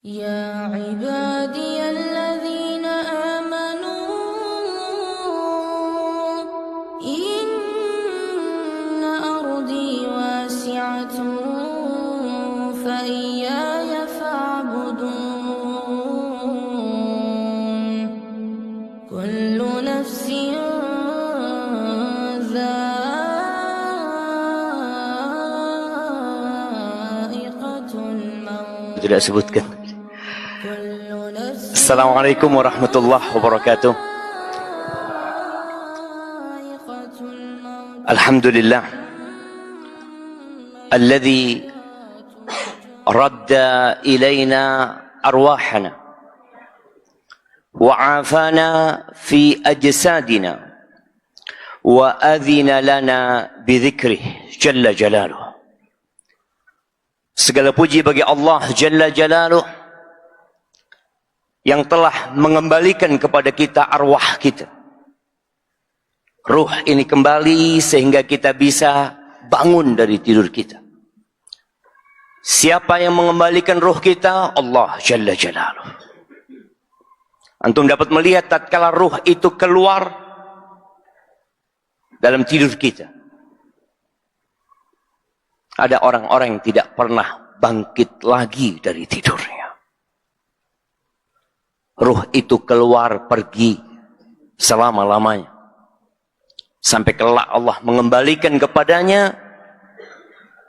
يا عبادي الذين آمنوا إن أرضي واسعة فإياي فاعبدون كل نفس ذائقة الموت. Tidak sebutkan. Assalamualaikum warahmatullahi wabarakatuh. Alhamdulillah alladhi radda ilayna arwahana wa afana fi ajsadina wa adhina lana bidhikrih jalla jalaluh. Segala puji bagi Allah jalla jalaluh yang telah mengembalikan kepada kita arwah kita. Ruh ini kembali sehingga kita bisa bangun dari tidur kita. Siapa yang mengembalikan ruh kita? Allah Jalla Jalaluh. Antum dapat melihat tatkala ruh itu keluar dalam tidur kita. Ada orang-orang yang tidak pernah bangkit lagi dari tidurnya. Ruh itu keluar pergi selama-lamanya. Sampai kelak Allah mengembalikan kepadanya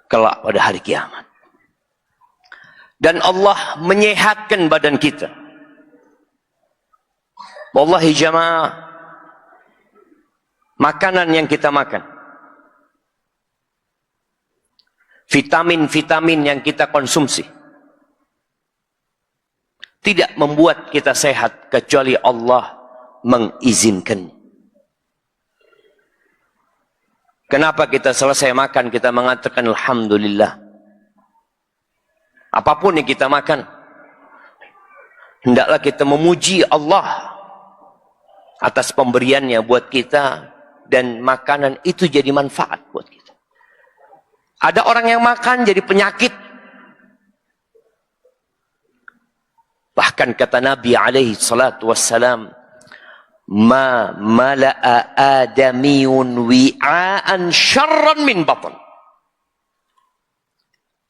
kelak pada hari kiamat. Dan Allah menyehatkan badan kita. Wallahi jamaah, makanan yang kita makan, vitamin-vitamin yang kita konsumsi, tidak membuat kita sehat kecuali Allah mengizinkan. Kenapa kita selesai makan kita mengatakan alhamdulillah? Apapun yang kita makan, hendaklah kita memuji Allah atas pemberiannya buat kita dan makanan itu jadi manfaat buat kita. Ada orang yang makan jadi penyakit. Bahkan kata Nabi alaihi salatu wassalam, ma mala'a adamiyun wi'aan syarran min batan.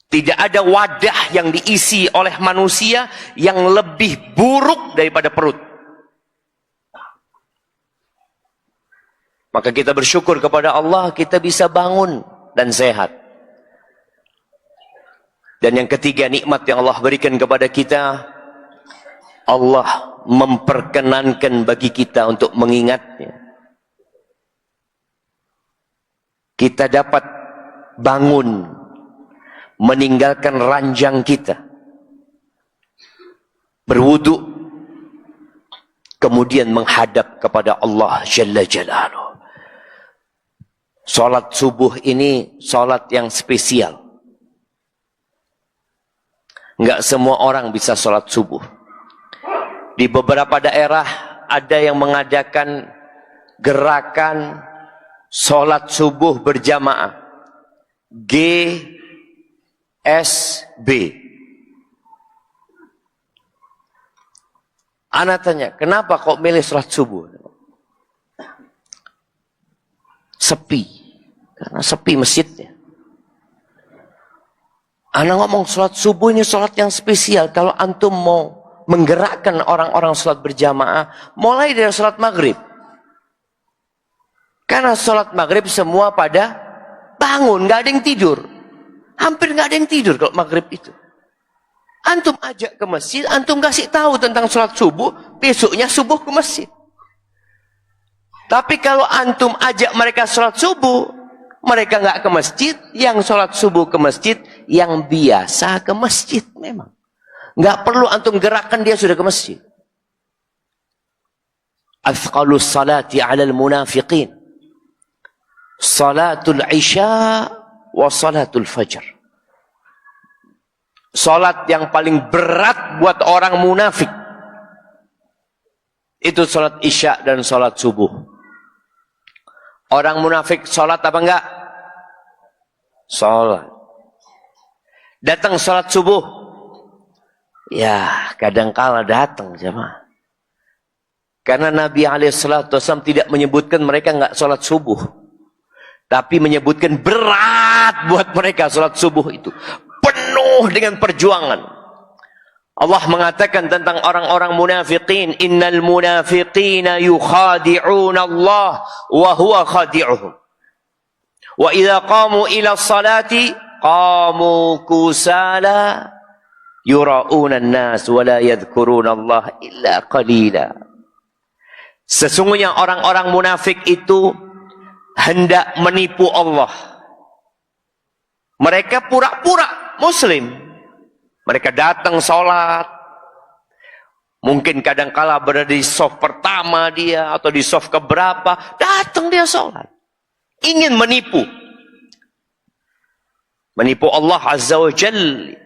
Tidak ada wadah yang diisi oleh manusia yang lebih buruk daripada perut. Maka kita bersyukur kepada Allah kita bisa bangun dan sehat. Dan yang ketiga, nikmat yang Allah berikan kepada kita, Allah memperkenankan bagi kita untuk mengingatnya. Kita dapat bangun, meninggalkan ranjang kita, berwudu, kemudian menghadap kepada Allah Jalla Jalaluh. Salat subuh ini salat yang spesial. Enggak semua orang bisa salat subuh. Di beberapa daerah ada yang mengadakan gerakan sholat subuh berjamaah. GSB. Ana tanya, kenapa kok milih sholat subuh? Sepi. Karena sepi masjidnya. Ana ngomong sholat subuh ini sholat yang spesial. Kalau antum mau menggerakkan orang-orang sholat berjamaah, mulai dari sholat maghrib. Karena sholat maghrib semua pada bangun, nggak ada yang tidur. Hampir nggak ada yang tidur kalau maghrib itu. Antum ajak ke masjid, antum kasih tahu tentang sholat subuh, besoknya subuh ke masjid. Tapi kalau antum ajak mereka sholat subuh, mereka nggak ke masjid, yang sholat subuh ke masjid, yang biasa ke masjid memang. Nggak perlu antum gerakkan dia sudah ke masjid. Athqalus salati 'alal munafiqin salatul isya wa salatul fajr. Salat yang paling berat buat orang munafik itu salat isya dan salat subuh. Orang munafik salat apa enggak? Salat. Datang salat subuh, Ya, kadangkala datang jemaah. Karena Nabi SAW tidak menyebutkan mereka nggak sholat subuh. Tapi menyebutkan berat buat mereka sholat subuh itu. Penuh dengan perjuangan. Allah mengatakan tentang orang-orang munafiqin. Innal munafiqina yukhadi'una Allah wa huwa khadi'uhum. Wa idha qamu ila salati qamu kusala yura'una an-nas wa la yadhkuruna Allah illa qalila. Sesungguhnya orang-orang munafik itu hendak menipu Allah. Mereka pura-pura muslim. Mereka datang sholat. Mungkin kadangkala berada di saf pertama dia atau di saf keberapa. Datang dia sholat. Ingin menipu. Menipu Allah Azza wa Jalla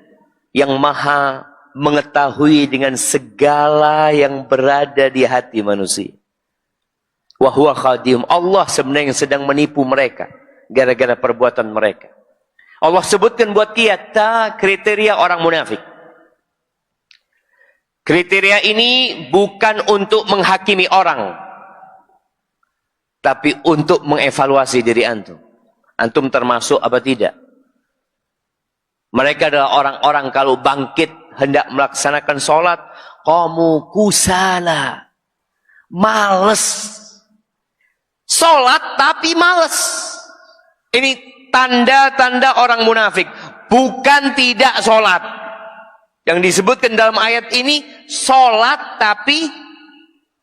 yang maha mengetahui dengan segala yang berada di hati manusia. Wahuwa khadihum. Allah sebenarnya yang sedang menipu mereka. Gara-gara perbuatan mereka. Allah sebutkan buat kita kriteria orang munafik. Kriteria ini bukan untuk menghakimi orang. Tapi untuk mengevaluasi diri antum. Antum termasuk apa tidak? Mereka adalah orang-orang kalau bangkit hendak melaksanakan sholat. Qamu kusala. Males. Sholat tapi males. Ini tanda-tanda orang munafik. Bukan tidak sholat. Yang disebutkan dalam ayat ini. Sholat tapi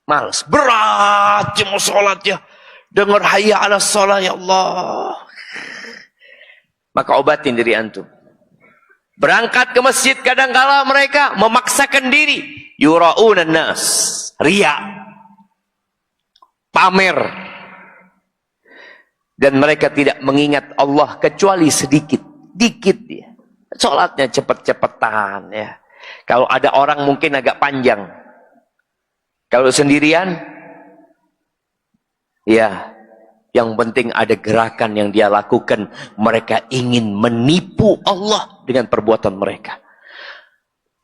males. Berat ya mau sholat ya. Dengar hayya ala sholat ya Allah. Maka obatin diri antum. Berangkat ke masjid kadangkala mereka memaksakan diri. Yura'unan nas. Riya. Pamer. Dan mereka tidak mengingat Allah kecuali sedikit. Dikit dia. Sholatnya cepet-cepetan ya. Kalau ada orang mungkin agak panjang. Kalau sendirian. Ya. Yang penting ada gerakan yang dia lakukan. Mereka ingin menipu Allah dengan perbuatan mereka.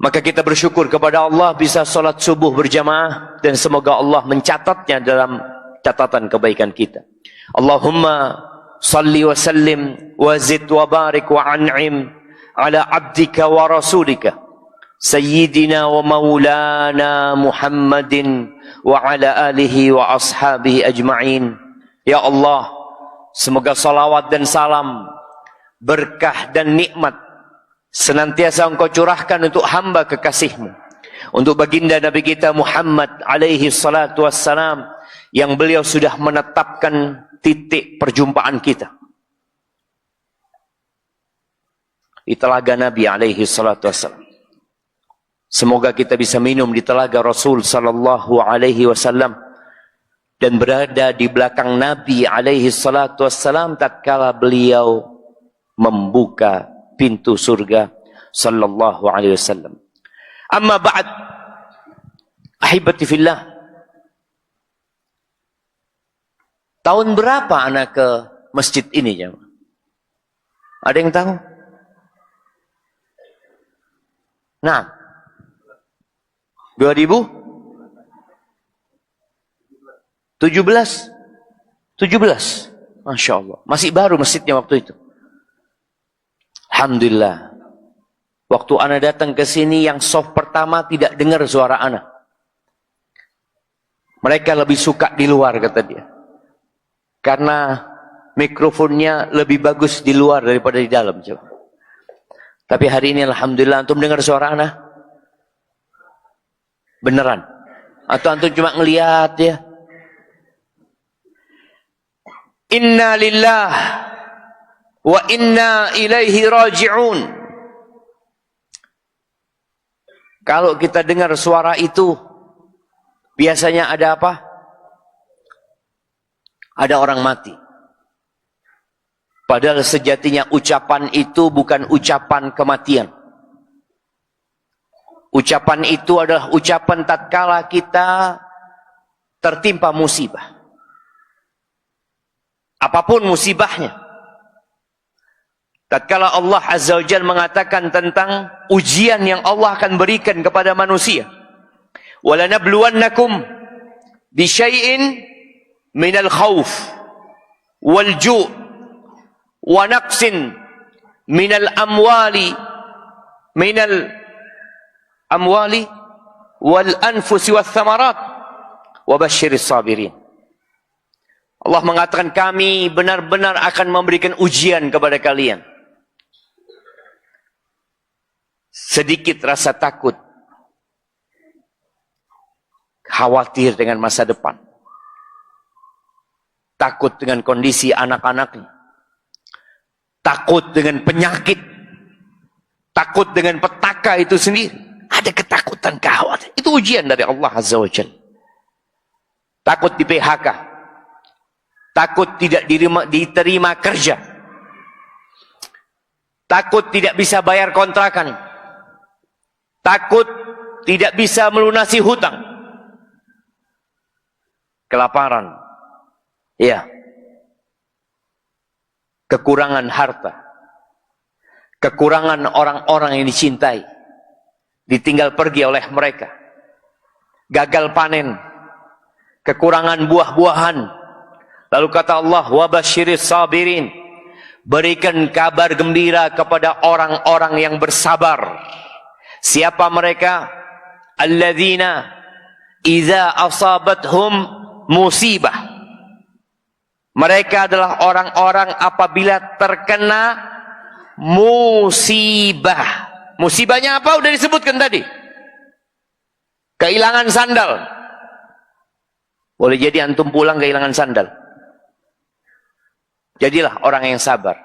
Maka kita bersyukur kepada Allah bisa sholat subuh berjamaah. Dan semoga Allah mencatatnya dalam catatan kebaikan kita. Allahumma salli wa sallim wa zid wa barik wa an'im ala abdika wa rasulika sayyidina wa maulana Muhammadin wa ala alihi wa ashabihi ajma'in. Ya Allah, semoga salawat dan salam, berkah dan nikmat senantiasa Engkau curahkan untuk hamba kekasih-Mu, untuk baginda Nabi kita Muhammad alaihi salatu wassalam, yang beliau sudah menetapkan titik perjumpaan kita di telaga Nabi alaihi salatu wassalam. Semoga kita bisa minum di telaga Rasul sallallahu alaihi wasallam dan berada di belakang Nabi alaihi salatu wassalam tatkala beliau membuka pintu surga sallallahu alaihi wasallam. Amma ba'd, ahibati fillah. Tahun berapa anak ke masjid ini? Jemaah? Ada yang tahu? Nah, 2017. Masya Allah. Masih baru masjidnya waktu itu. Alhamdulillah. Waktu anak datang ke sini yang soft pertama tidak dengar suara anak. Mereka lebih suka di luar kata dia. Karena mikrofonnya lebih bagus di luar daripada di dalam. Coba. Tapi hari ini alhamdulillah antum dengar suara anak. Beneran. Atau antum cuma ngelihat ya. Inna lillah wa inna ilaihi raji'un. Kalau kita dengar suara itu, biasanya ada apa? Ada orang mati. Padahal sejatinya ucapan itu bukan ucapan kematian. Ucapan itu adalah ucapan tatkala kita tertimpa musibah. Apapun musibahnya. tatkala Allah Azza wa Jalla mengatakan tentang ujian yang Allah akan berikan kepada manusia. وَلَنَبْلُوَنَّكُمْ بِشَيْءٍ مِنَ الْخَوْفِ وَالْجُوعِ وَنَقْصٍ مِنَ الْأَمْوَالِ وَالْأَنْفُسِ وَالثَّمَرَاتِ وَبَشِّرِ الصَّابِرِينَ. Allah mengatakan kami benar-benar akan memberikan ujian kepada kalian. Sedikit rasa takut, khawatir dengan masa depan, takut dengan kondisi anak-anaknya, takut dengan penyakit, takut dengan petaka itu sendiri. Ada ketakutan, kekhawatiran. Itu ujian dari Allah Azza wa Jalla. Takut di PHK, takut tidak diterima kerja, takut tidak bisa bayar kontrakan, takut tidak bisa melunasi hutang, kelaparan, ya, kekurangan harta, kekurangan orang-orang yang dicintai, ditinggal pergi oleh mereka, gagal panen, kekurangan buah-buahan. Lalu kata Allah, wabashiris sabirin, berikan kabar gembira kepada orang-orang yang bersabar. Siapa mereka? Alladzina idza asabathum musibah. Mereka adalah orang-orang apabila terkena musibah. Musibahnya apa? Udah disebutkan tadi. Kehilangan sandal. Boleh jadi antum pulang kehilangan sandal. Jadilah orang yang sabar.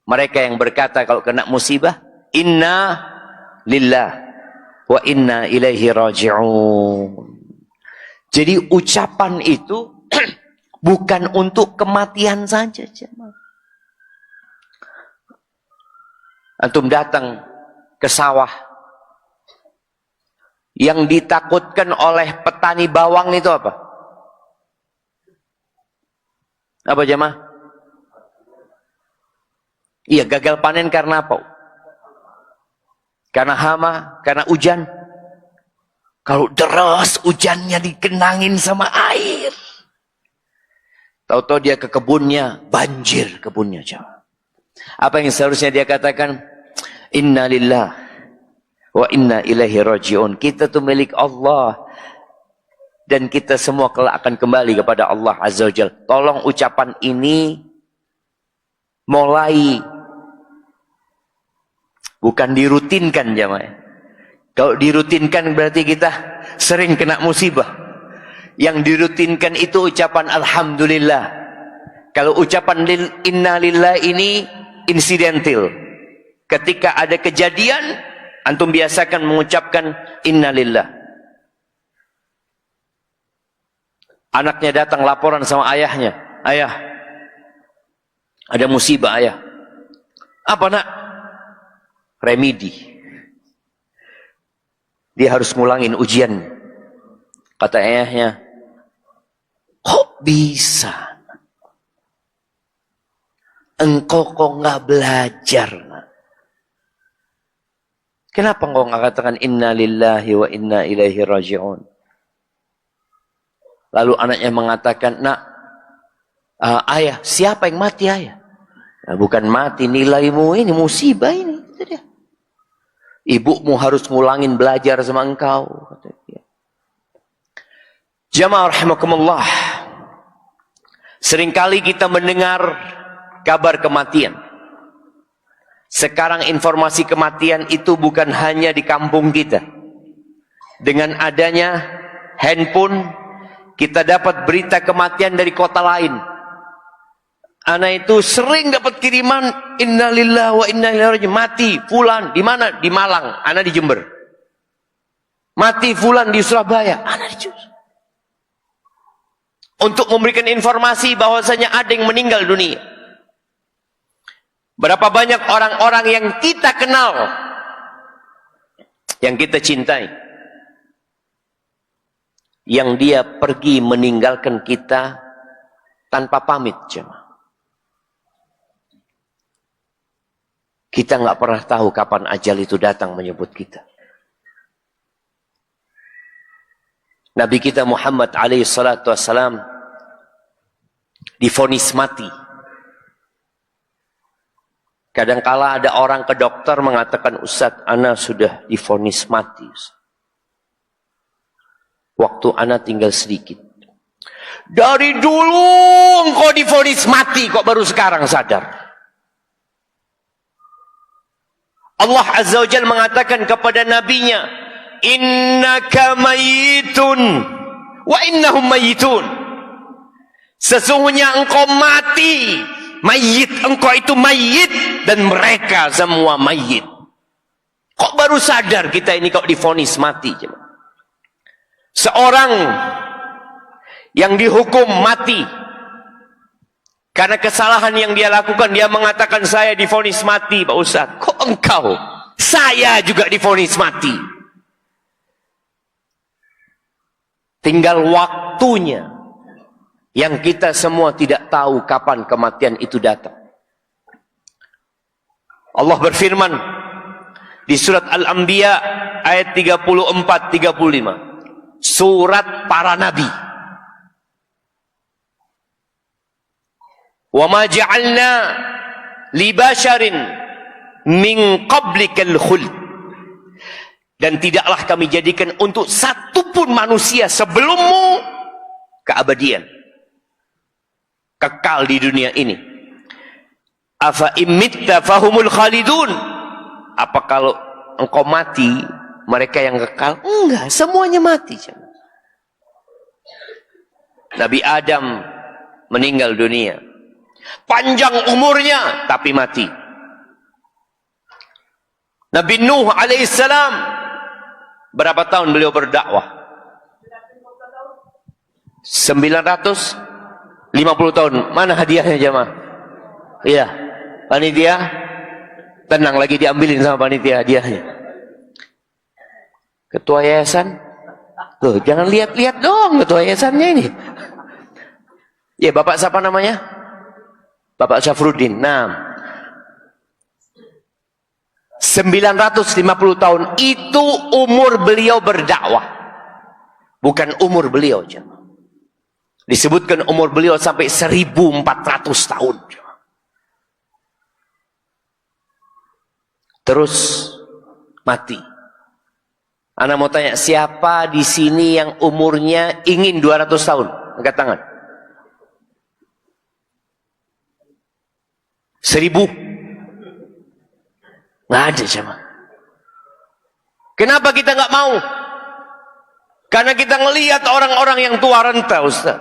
Mereka yang berkata kalau kena musibah, inna lillah wa inna ilaihi raji'un. Jadi ucapan itu bukan untuk kematian saja. Antum datang ke sawah, yang ditakutkan oleh petani bawang itu apa? Apa jemaah? Iya, gagal panen karena apa? Karena hama, karena hujan. Kalau deras hujannya dikenangin sama air, tahu-tahu dia ke kebunnya, banjir kebunnya. Apa yang seharusnya dia katakan? Inna lillah wa inna ilaihi raji'un. Kita tuh milik Allah, dan kita semua kelak akan kembali kepada Allah Azza wa Jalla. Tolong ucapan ini mulai, bukan dirutinkan jamaah. Kalau dirutinkan berarti kita sering kena musibah. Yang dirutinkan itu ucapan alhamdulillah. Kalau ucapan inna lillah ini insidental. Ketika ada kejadian, antum biasakan mengucapkan inna lillah. Anaknya datang laporan sama ayahnya. Ayah, ada musibah ayah. Apa nak? Remedi. Dia harus ngulangin ujian. Kata ayahnya, kok bisa? Engkau kok nggak belajar? Kenapa engkau nggak katakan inna lillahi wa inna ilaihi raji'un? Lalu anaknya mengatakan, nak, ayah, siapa yang mati ayah? Nah, bukan mati, nilaimu ini musibah ini. Ibumu harus ngulangin belajar sama engkau. Jamaah rahimakumullah. Seringkali kita mendengar kabar kematian. Sekarang informasi kematian itu bukan hanya di kampung kita. Dengan adanya handphone, kita dapat berita kematian dari kota lain. Ana itu sering dapat kiriman innalillahi wa inna ilaihi raji'un. Mati fulan di mana? Di Malang, ana di Jember. Mati fulan di Surabaya, ana di Jember. Untuk memberikan informasi bahwasanya ada yang meninggal dunia. Berapa banyak orang-orang yang kita kenal, yang kita cintai, yang dia pergi meninggalkan kita tanpa pamit, jemaah. Kita nggak pernah tahu kapan ajal itu datang menyebut kita. Nabi kita Muhammad alaihi salatu wassalam divonis mati. Kadangkala ada orang ke dokter mengatakan, Ustaz, ana sudah divonis mati. Waktu ana tinggal sedikit. Dari dulu engkau divonis mati, kok baru sekarang sadar? Allah Azza wa Jalla mengatakan kepada nabinya, innaka mayitun wa innahum mayitun. Sesungguhnya engkau mati, mayit, engkau itu mayit dan mereka semua mayit. Kok baru sadar kita ini kok divonis mati? Seorang yang dihukum mati karena kesalahan yang dia lakukan, dia mengatakan saya divonis mati, Pak Ustaz. Kok engkau? Saya juga divonis mati. Tinggal waktunya yang kita semua tidak tahu kapan kematian itu datang. Allah berfirman di surat Al-Anbiya ayat 34-35. Surat para nabi. Wa ma ja'alna li basharin min qablikal khuld. Dan tidaklah kami jadikan untuk satu pun manusia sebelummu keabadian. Kekal di dunia ini. Afa imitta fahumul khalidun. Apa kalau engkau mati, mereka yang kekal? Enggak, semuanya mati. Nabi Adam meninggal dunia. Panjang umurnya, tapi mati. Nabi Nuh alaihissalam, berapa tahun beliau berdakwah? 950 tahun. Mana hadiahnya jemaah? Iya, panitia. Tenang, lagi diambilin sama panitia hadiahnya. Ketua yayasan. Tuh, jangan lihat-lihat dong ketua yayasannya ini. Ya, Bapak siapa namanya? Bapak Syafruddin. Nah, 950 tahun itu umur beliau berdakwah. Bukan umur beliau. Disebutkan umur beliau sampai 1400 tahun. Terus mati. Ana mau tanya, siapa di sini yang umurnya ingin 200 tahun? Angkat tangan. 1000? Nggak ada jemaah. Kenapa kita nggak mau? Karena kita ngelihat orang-orang yang tua renta, Ustaz.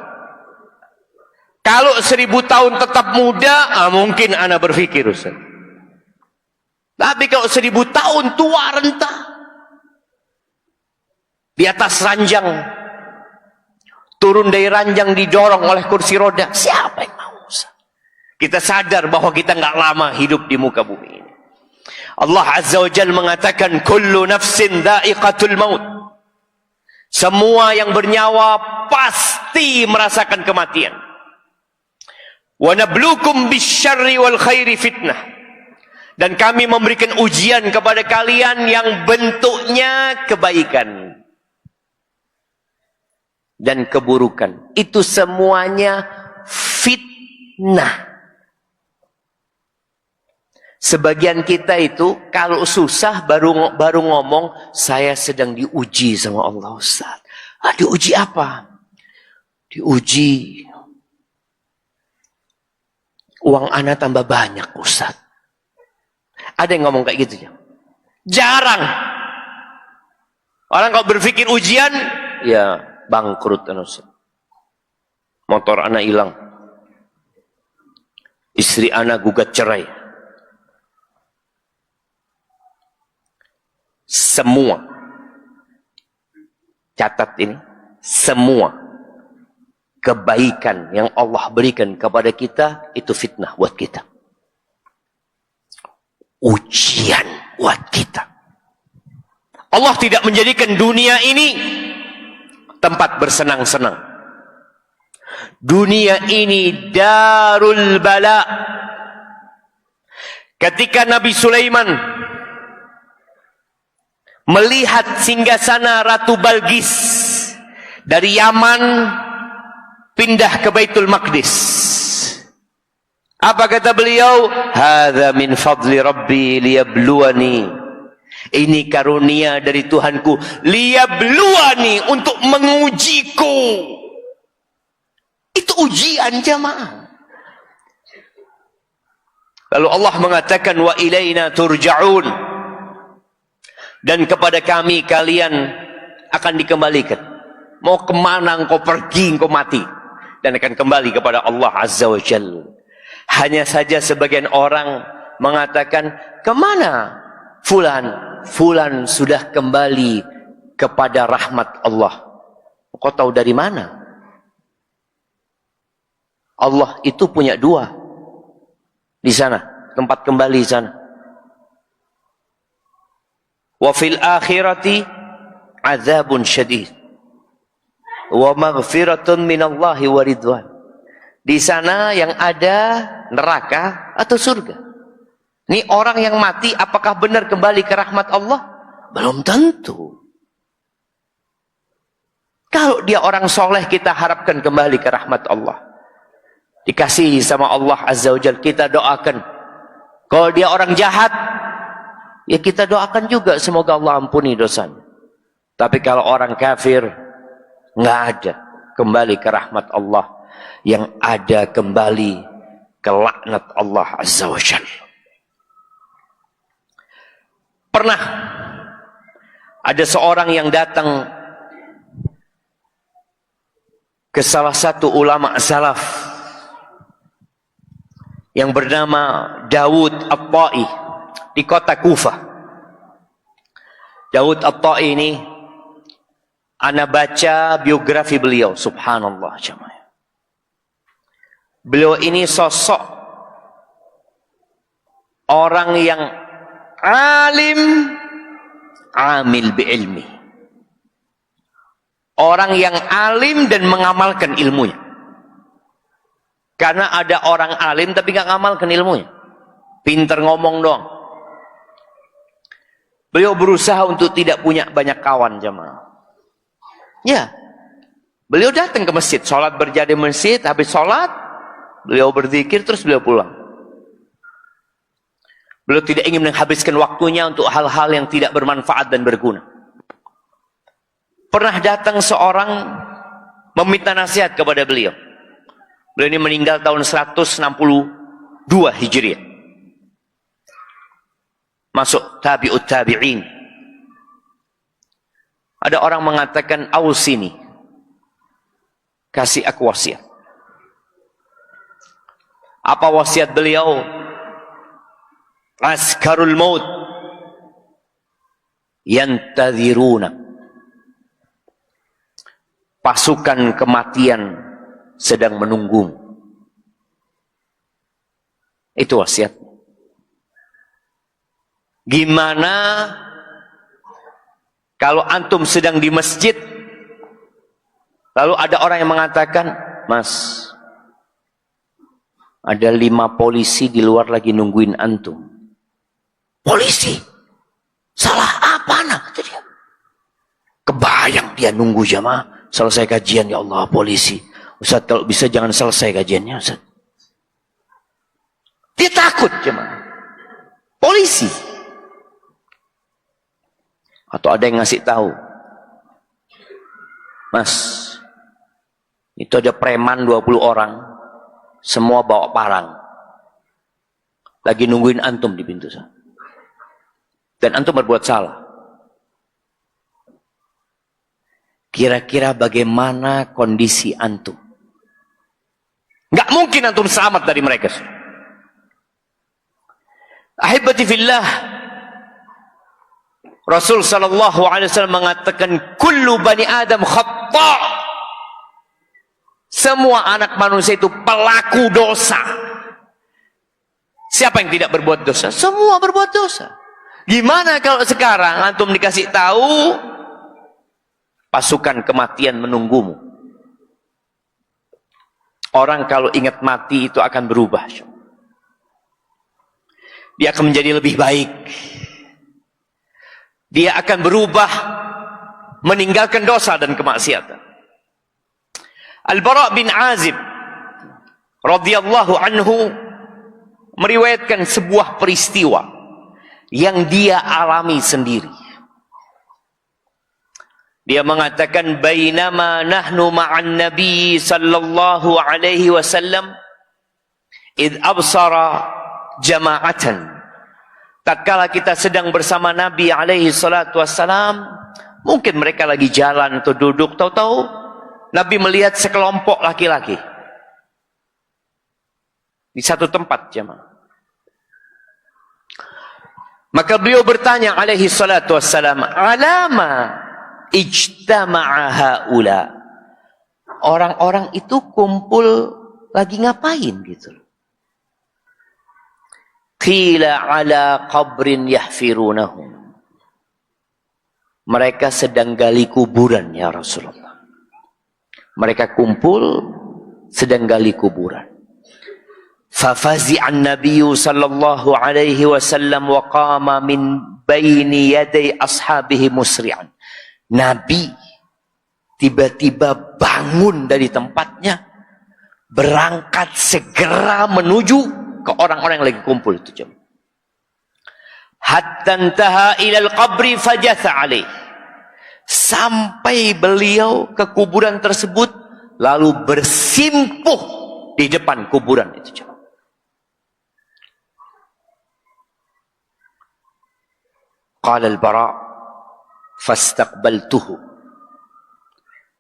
Kalau 1000 tahun tetap muda, mungkin ana berpikir, Ustaz. Tapi kalau 1000 tahun tua renta, di atas ranjang, turun dari ranjang didorong oleh kursi roda, siapa yang mau, Ustaz? Kita sadar bahwa kita nggak lama hidup di muka bumi ini. Allah Azza wa Jalla mengatakan, kullu nafsin dha'iqatul maut. Semua yang bernyawa pasti merasakan kematian. Wa nabluukum bisyarri wal khairi fitnah. Dan kami memberikan ujian kepada kalian yang bentuknya kebaikan dan keburukan. Itu semuanya fitnah. Sebagian kita itu kalau susah baru ngomong, saya sedang diuji sama Allah, Ustaz. Diuji apa? Diuji uang anak tambah banyak, Ustaz. Ada yang ngomong kayak gitu ya? Jarang. Orang kalau berpikir ujian, ya bangkrut, Ustaz. Motor anak hilang, istri anak gugat cerai. Semua, catat ini, semua kebaikan yang Allah berikan kepada kita itu fitnah buat kita, ujian buat kita. Allah tidak menjadikan dunia ini tempat bersenang-senang. Dunia ini darul bala. Ketika Nabi Sulaiman melihat singgasana Ratu Balqis dari Yaman pindah ke Baitul Maqdis, apa kata beliau? Hadza min fadli rabbi liyabluwani. Ini karunia dari Tuhanku, liyabluwani, untuk mengujiku. Itu ujian jamaah. Lalu Allah mengatakan wa ilaina turja'un, dan kepada kami kalian akan dikembalikan. Mau kemana engkau pergi, engkau mati, dan akan kembali kepada Allah Azza wa Jalla. Hanya saja sebagian orang mengatakan, kemana fulan? Fulan sudah kembali kepada rahmat Allah. Kau tahu dari mana? Allah itu punya dua di sana, tempat kembali di sana. Wa fil akhirati azabun syadid wa maghfiratun minallahi wa ridwan. Di sana yang ada neraka atau surga. Ini orang yang mati apakah benar kembali ke rahmat Allah? Belum tentu. Kalau dia orang soleh, kita harapkan kembali ke rahmat Allah. Dikasihi sama Allah Azza wa Jalla, kita doakan. Kalau dia orang jahat, ya kita doakan juga semoga Allah ampuni dosanya. Tapi kalau orang kafir, nggak ada kembali ke rahmat Allah. Yang ada kembali ke laknat Allah Azza wa Jalla. Pernah ada seorang yang datang ke salah satu ulama salaf yang bernama Dawud At-Ta'i di kota Kufah. Dawud At-Ta'i ini, ana baca biografi beliau, subhanallah jemaah. Beliau ini sosok orang yang alim, amil bi'ilmi. Orang yang alim dan mengamalkan ilmunya. Karena ada orang alim tapi gak ngamalkan ilmunya. Pinter ngomong doang. Beliau berusaha untuk tidak punya banyak kawan jemaah. Ya. Beliau datang ke masjid, sholat berjadi masjid, habis sholat beliau berzikir terus beliau pulang. Beliau tidak ingin menghabiskan waktunya untuk hal-hal yang tidak bermanfaat dan berguna. Pernah datang seorang meminta nasihat kepada beliau. Beliau ini meninggal tahun 162 Hijriah. Masuk tabi'ut tabi'in. Ada orang mengatakan, ausini, kasih aku wasiat. Apa wasiat beliau? Askarul maut yantadhiruna, pasukan kematian sedang menunggu. Itu wasiat. Gimana kalau antum sedang di masjid, lalu ada orang yang mengatakan, Mas, ada 5 polisi di luar lagi nungguin antum. Polisi? Salah apa nak? Kata dia. Kebayang dia nunggu jamaah. Selesai kajian, ya Allah, polisi. Ustaz, kalau bisa jangan selesai kajiannya, Ustaz. Dia takut jemaah. Polisi. Atau ada yang ngasih tahu, Mas, itu ada preman 20 orang, semua bawa parang, lagi nungguin antum di pintu sana. Dan antum berbuat salah. Kira-kira bagaimana kondisi antum? Nggak mungkin antum selamat dari mereka. Ahibati fillah, Rasul sallallahu alaihi wasallam mengatakan, kullu bani Adam khata'. Semua anak manusia itu pelaku dosa. Siapa yang tidak berbuat dosa? Semua berbuat dosa. Gimana kalau sekarang antum dikasih tahu pasukan kematian menunggumu? Orang kalau ingat mati itu akan berubah. dia akan menjadi lebih baik. Dia akan berubah, meninggalkan dosa dan kemaksiatan. Al-Bara' bin Azib radhiyallahu anhu meriwayatkan sebuah peristiwa yang dia alami sendiri. Dia mengatakan, bainama nahnu ma'an nabi sallallahu alaihi wasallam id absara jama'atan. Tatkala kita sedang bersama Nabi alaihi salatu wassalam, mungkin mereka lagi jalan atau duduk, tahu-tahu Nabi melihat sekelompok laki-laki di satu tempat, jemaah. Maka beliau bertanya alaihi salatu wassalam, alama ijtama'a haula. Orang-orang itu kumpul lagi ngapain gitu? Qila ala qabrin yahfirunahum. Mereka sedang gali kuburan ya Rasulullah. Mereka kumpul sedang gali kuburan. Fafazi'an nabiyyu sallallahu alaihi wasallam wa qama min baini yaday ashabihi musri'an. Nabi tiba-tiba bangun dari tempatnya, berangkat segera menuju ke orang-orang yang lagi kumpul itu, jemaah. Hatta intaha ilal qabri fajatha alaih. Sampai beliau ke kuburan tersebut lalu bersimpuh di depan kuburan itu, jemaah. Qala al-Bara' fastaqbaltuhu.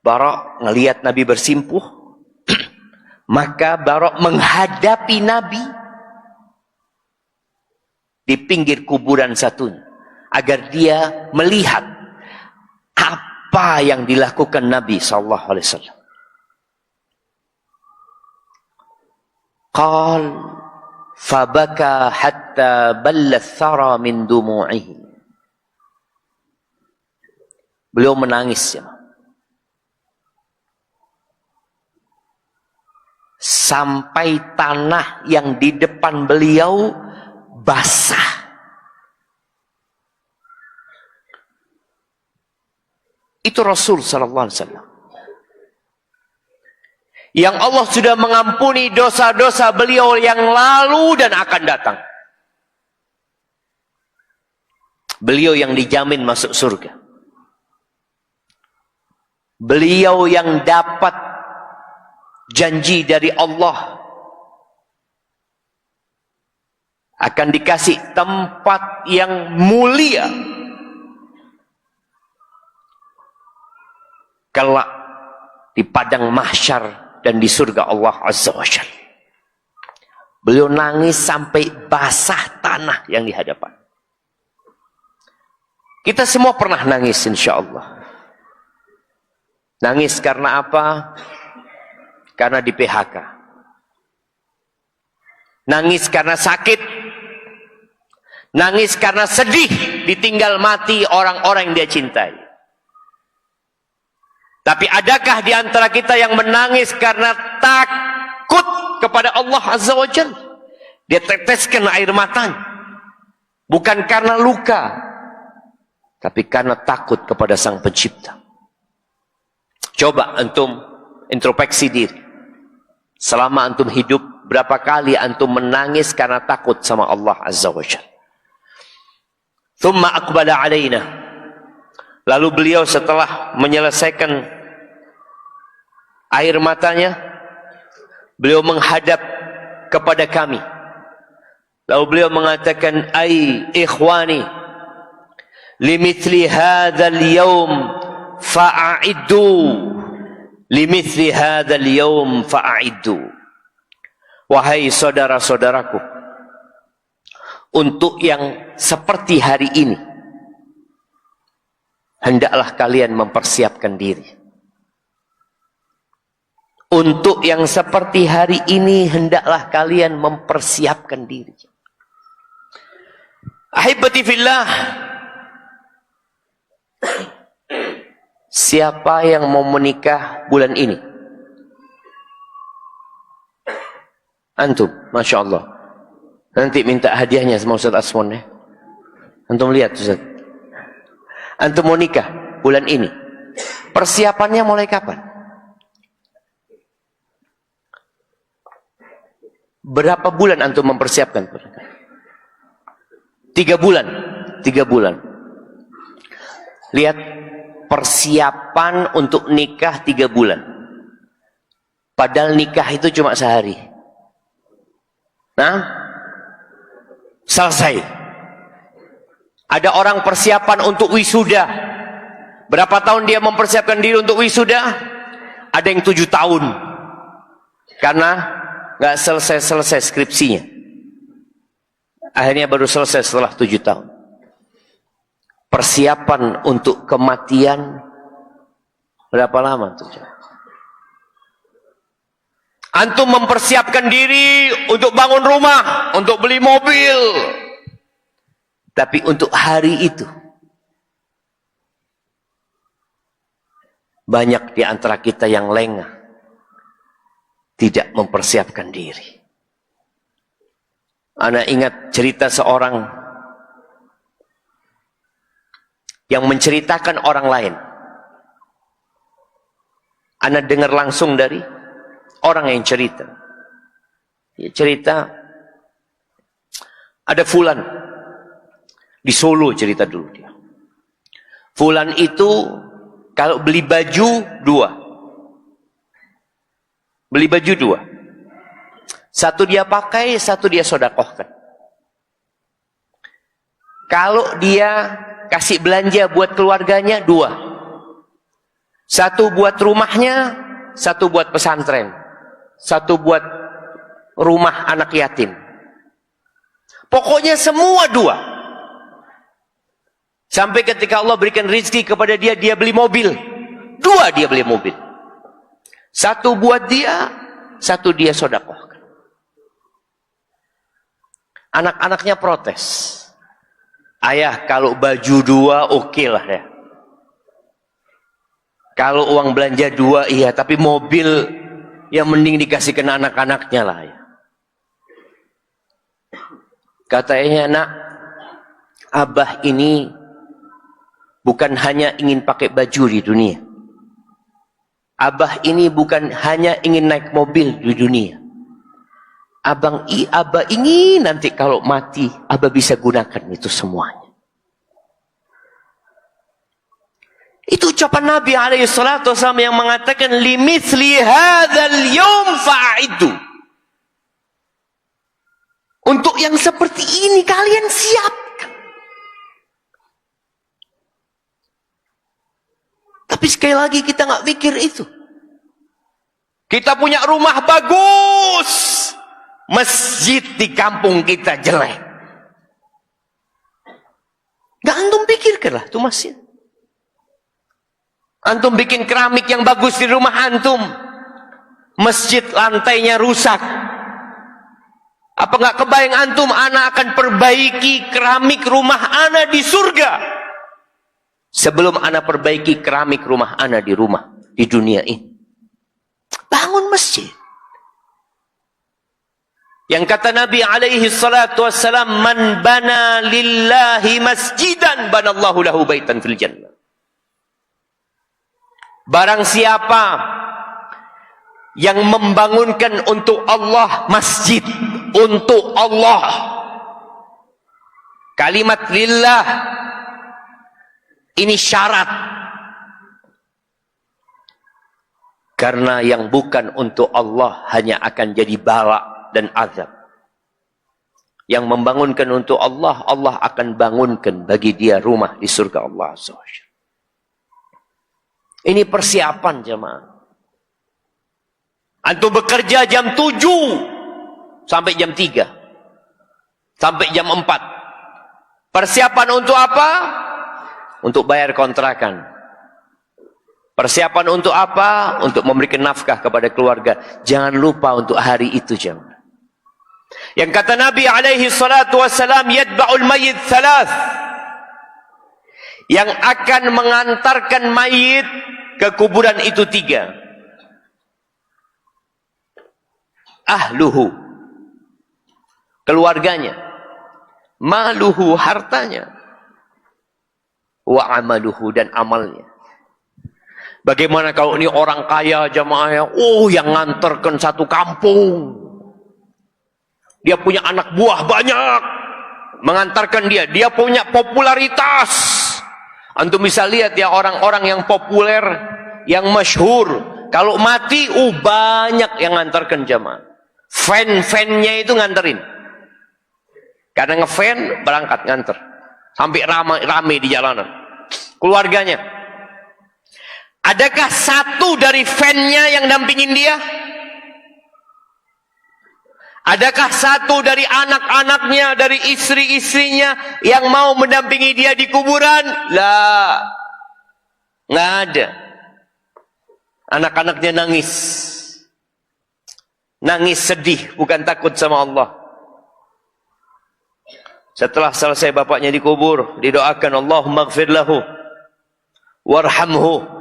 Bara' ngelihat Nabi bersimpuh, maka Bara' menghadapi Nabi di pinggir kuburan satunya agar dia melihat apa yang dilakukan Nabi sallallahu alaihi wasallam. Qal fabaka hatta balla thara min dumu'ihi. Beliau menangis, ya. Sampai tanah yang di depan beliau basah. Itu Rasul sallallahu alaihi wasallam. Yang Allah sudah mengampuni dosa-dosa beliau yang lalu dan akan datang. Beliau yang dijamin masuk surga. Beliau yang dapat janji dari Allah akan dikasih tempat yang mulia kelak di padang mahsyar dan di surga Allah Azza wa Jalla. Beliau nangis sampai basah tanah yang di hadapan. Kita semua pernah nangis, insya Allah. Nangis karena apa? Karena di PHK. Nangis karena sakit. Nangis karena sedih ditinggal mati orang-orang yang dia cintai. Tapi adakah di antara kita yang menangis karena takut kepada Allah Azza wa Jalla? Dia teteskan air matanya. Bukan karena luka, tapi karena takut kepada Sang Pencipta. Coba antum introspeksi diri. Selama antum hidup, berapa kali antum menangis karena takut sama Allah Azza wa Jalla? Thumma aqbala alaina. Lalu beliau setelah menyelesaikan air matanya, beliau menghadap kepada kami. Lalu beliau mengatakan, "Ai ikhwani, limithli hadzal yaum fa'iddu, limithli hadzal yaum fa'iddu." Wahai saudara-saudaraku, untuk yang seperti hari ini hendaklah kalian mempersiapkan diri. Untuk yang seperti hari ini hendaklah kalian mempersiapkan diri. Ahibati fillah, siapa yang mau menikah bulan ini? Antum, Masya Allah. Nanti minta hadiahnya sama Ustaz Asmon ya. Antum lihat Ustaz. Antum mau nikah bulan ini. Persiapannya mulai kapan? Berapa bulan antum mempersiapkan? 3 bulan. 3 bulan. Lihat, persiapan untuk nikah 3 bulan. Padahal nikah itu cuma sehari. Nah, selesai. Ada orang persiapan untuk wisuda. Berapa tahun dia mempersiapkan diri untuk wisuda? Ada yang 7 tahun. Karena nggak selesai skripsinya. Akhirnya baru selesai setelah 7 tahun. Persiapan untuk kematian berapa lama tuh? Antum mempersiapkan diri untuk bangun rumah, untuk beli mobil. Tapi untuk hari itu, banyak di antara kita yang lengah, tidak mempersiapkan diri. Ana ingat cerita seorang yang menceritakan orang lain. Ana dengar langsung dari orang yang cerita. Dia cerita, ada fulan di Solo, cerita dulu dia. Fulan itu kalau beli baju 2. Beli baju 2. Satu dia pakai, satu dia sedekahkan. Kalau dia kasih belanja buat keluarganya 2. Satu buat rumahnya, satu buat pesantren. Satu buat rumah anak yatim. Pokoknya semua 2. Sampai ketika Allah berikan rezeki kepada dia, dia beli mobil. 2 dia beli mobil. Satu buat dia, satu dia sedekahkan. Anak-anaknya protes. Ayah, kalau baju 2 oke lah ya. Kalau uang belanja 2 iya, tapi mobil yang mending dikasihkan anak-anaknya lah ya. Katanya, nak, abah ini bukan hanya ingin pakai baju di dunia. Abah ini bukan hanya ingin naik mobil di dunia. Abah ingin nanti kalau mati, abah bisa gunakan itu semuanya. Itu ucapan Nabi SAW yang mengatakan, limithli hadzal yawm fa'iddu. Untuk yang seperti ini kalian siapkan. Tapi sekali lagi kita nggak pikir itu. Kita punya rumah bagus, masjid di kampung kita jelek. Gak antum pikirkan lah itu masjid. Antum bikin keramik yang bagus di rumah antum, masjid lantainya rusak. Apa nggak kebayang antum, ana akan perbaiki keramik rumah ana di surga sebelum ana perbaiki keramik rumah ana di dunia ini. Bangun masjid. Yang kata Nabi alaihi salatu wassalam, man bana lillahi masjidan banallahu lahu baitan fil jannah. Barang siapa yang membangunkan untuk Allah masjid, untuk Allah, kalimat lillah ini syarat. Karena yang bukan untuk Allah hanya akan jadi bala dan azab. Yang membangunkan untuk Allah, Allah akan bangunkan bagi dia rumah di surga Allah SWT. Ini persiapan jemaah. Antum bekerja jam 7 sampai jam 3. Sampai jam 4. Persiapan untuk apa? Untuk bayar kontrakan. Persiapan untuk apa? Untuk memberikan nafkah kepada keluarga. Jangan lupa untuk hari itu jemaah. Yang kata Nabi alaihi salatu wassalam, yadba'ul mayyit thalath. Yang akan mengantarkan mayit ke kuburan itu 3. Ahluhu keluarganya, maluhu hartanya, wa amaluhu dan amalnya. Bagaimana kalau ini orang kaya jamaah, yang nganterkan satu kampung. Dia punya anak buah banyak, mengantarkan dia. Dia punya popularitas. Antum bisa lihat ya orang-orang yang populer, yang masyhur, kalau mati, banyak yang ngantarkan jamaah. Fan-fannya itu nganterin. Karena ngefan, berangkat nganter. Sampai rame di jalanan. Keluarganya. Adakah satu dari fan-nya yang dampingin dia? Adakah satu dari anak-anaknya, dari istri-istrinya yang mau mendampingi dia di kuburan? Lah. Nggak ada. Anak-anaknya nangis. Nangis sedih, bukan takut sama Allah. Setelah selesai bapaknya dikubur, didoakan Allahumma ighfir lahu warhamhu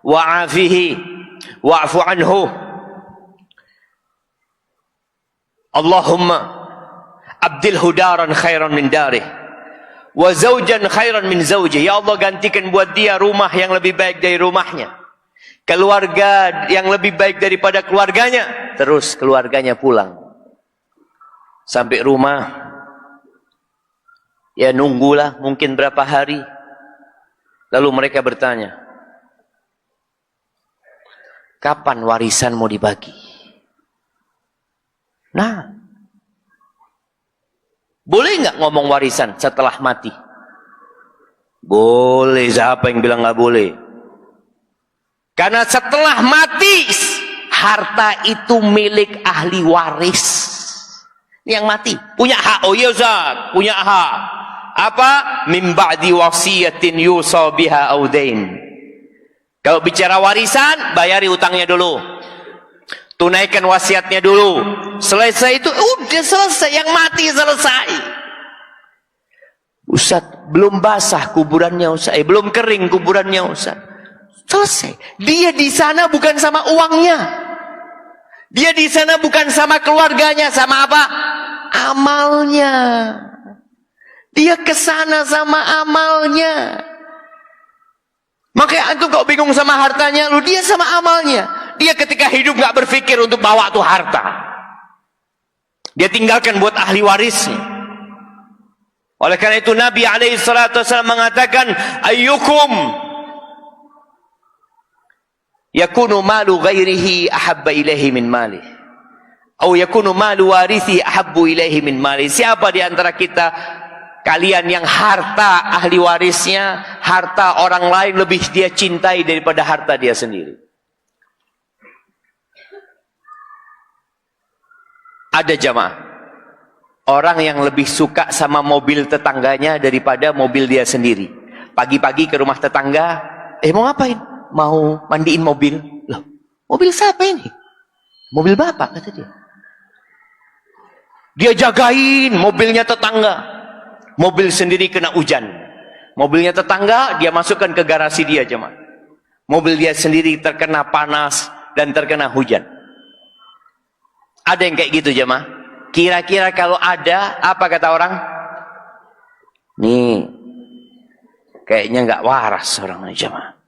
wa'afihi wa'fu anhu. Allahumma abdilhu daran khairan min darih wa zawjan khairan min zawjih. Ya Allah, gantikan buat dia rumah yang lebih baik dari rumahnya, keluarga yang lebih baik daripada keluarganya. Terus keluarganya pulang sampai rumah, ya nunggulah mungkin berapa hari. Lalu mereka bertanya, kapan warisan mau dibagi? Nah, boleh nggak ngomong warisan setelah mati? Boleh. Siapa yang bilang nggak boleh? Karena setelah mati, harta itu milik ahli waris. Yang mati punya hak. Oh iya Ustaz, punya hak. Apa? Min ba'di wasiyatin yusa biha aw dain. Kalau bicara warisan, bayari utangnya dulu. Tunaikan wasiatnya dulu. Selesai itu, udah selesai. Yang mati selesai. Ustaz, belum basah kuburannya Ustaz. Belum kering kuburannya Ustaz. Selesai. Dia di sana bukan sama uangnya. Dia di sana bukan sama keluarganya. Sama apa? Amalnya. Dia kesana sama amalnya. Makanya antum kok bingung sama hartanya, lu dia sama amalnya. Dia ketika hidup gak berpikir untuk bawa tuh harta. Dia tinggalkan buat ahli warisnya. Oleh karena itu Nabi SAW mengatakan, ayyukum yakunu malu ghairihi ahabba ilaihi min malih, atau yakunu malu warithi ahabbu ilaihi min malih. Siapa di antara kita kalian yang harta ahli warisnya, harta orang lain lebih dia cintai daripada harta dia sendiri? Ada jamaah orang yang lebih suka sama mobil tetangganya daripada mobil dia sendiri. Pagi-pagi ke rumah tetangga, mau ngapain? Mau mandiin mobil. Loh, mobil siapa ini? Mobil bapak, kata dia. Dia jagain mobilnya tetangga. Mobil sendiri kena hujan. Mobilnya tetangga dia masukkan ke garasi dia, jemaah. Mobil dia sendiri terkena panas dan terkena hujan. Ada yang kayak gitu, jemaah? Kira-kira kalau ada, apa kata orang? Nih, kayaknya nggak waras orang ini, jemaah.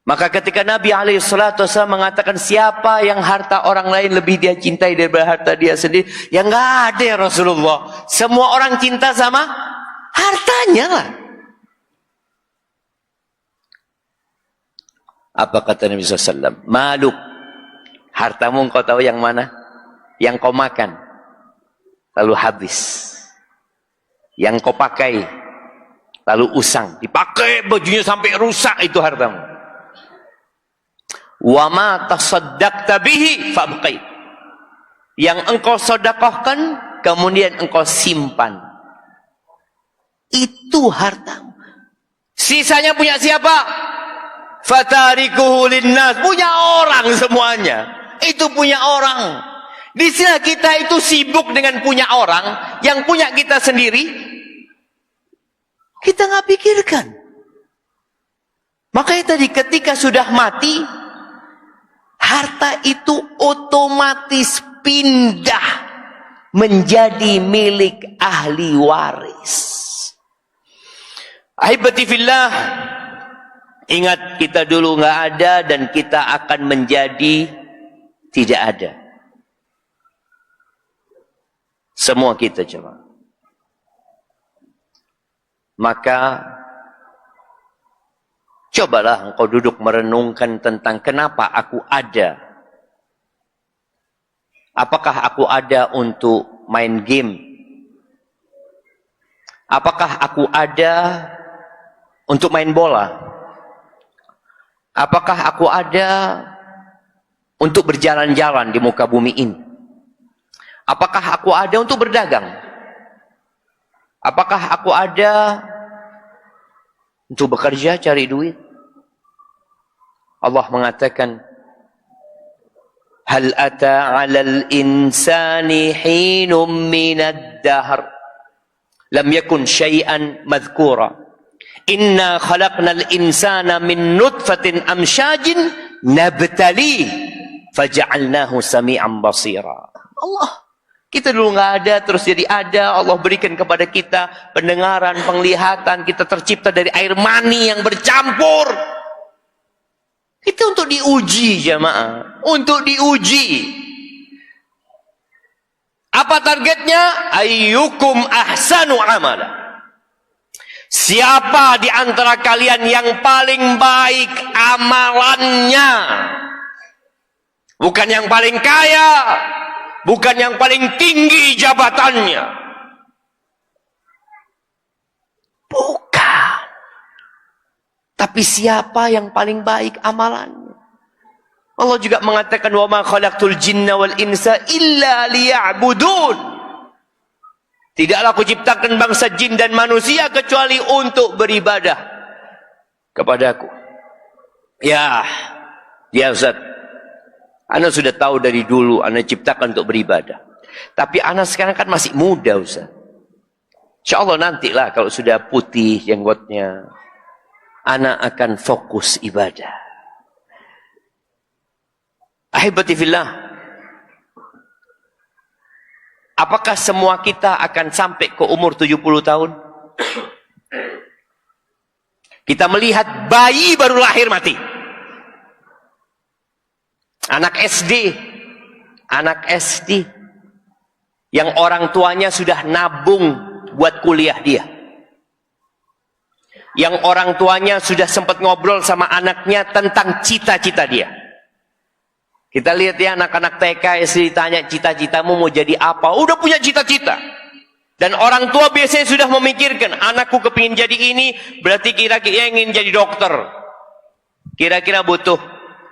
Maka ketika Nabi SAW mengatakan siapa yang harta orang lain lebih dia cintai daripada harta dia sendiri, ya nggak ada ya Rasulullah. Semua orang cinta sama hartanya lah. Apa kata Nabi SAW? Maluk, hartamu engkau tahu yang mana? Yang kau makan lalu habis, yang kau pakai lalu usang, dipakai bajunya sampai rusak, itu hartamu. Wa ma tasaddaqta bihi fabqi, yang engkau sedekahkan kemudian engkau simpan, itu hartamu. Sisanya punya siapa? Fatarikuhu linnas, punya orang semuanya. Itu punya orang. Di sini kita itu sibuk dengan punya orang, yang punya kita sendiri kita nggak pikirkan. Makanya tadi ketika sudah mati, harta itu otomatis pindah menjadi milik ahli waris. Ahibati fillah, ingat kita dulu nggak ada dan kita akan menjadi tidak ada. Semua kita jemaah. Maka cobalah engkau duduk merenungkan tentang kenapa aku ada. Apakah aku ada untuk main game? Apakah aku ada untuk main bola? Apakah aku ada untuk berjalan-jalan di muka bumi ini? Apakah aku ada untuk berdagang? Apakah aku ada untuk bekerja cari duit? Allah mengatakan, hal ata 'alal insani hinum minad dahr lam yakun syai'an madhkura. Inna khalaqnal insana min nutfatin amsyajin nabtali faja'alnahu sami'an basira. Allah, kita dulu nggak ada terus jadi ada. Allah berikan kepada kita pendengaran, penglihatan. Kita tercipta dari air mani yang bercampur. Itu untuk diuji jamaah, untuk diuji. Apa targetnya? Ayyukum ahsanu amala. Siapa di antara kalian yang paling baik amalannya? Bukan yang paling kaya, bukan yang paling tinggi jabatannya. Bukan. Tapi siapa yang paling baik amalannya? Allah juga mengatakan, wa ma khalaqtul jinna wal insa illa liya'budun. Tidaklah aku ciptakan bangsa jin dan manusia kecuali untuk beribadah kepadaku. Ya Ustaz, Anda sudah tahu dari dulu Anda ciptakan untuk beribadah. Tapi Anda sekarang kan masih muda Ustaz. InsyaAllah nantilah kalau sudah putih jenggotnya, Anda akan fokus ibadah. Ahibati fillah, apakah semua kita akan sampai ke umur 70 tahun? Kita melihat bayi baru lahir mati. Anak SD yang orang tuanya sudah nabung buat kuliah dia. Yang orang tuanya sudah sempat ngobrol sama anaknya tentang cita-cita dia. Kita lihat ya anak-anak TK SD ditanya cita-citamu mau jadi apa? Udah punya cita-cita. Dan orang tua biasanya sudah memikirkan, anakku kepingin jadi ini, berarti kira-kira ingin jadi dokter. Kira-kira butuh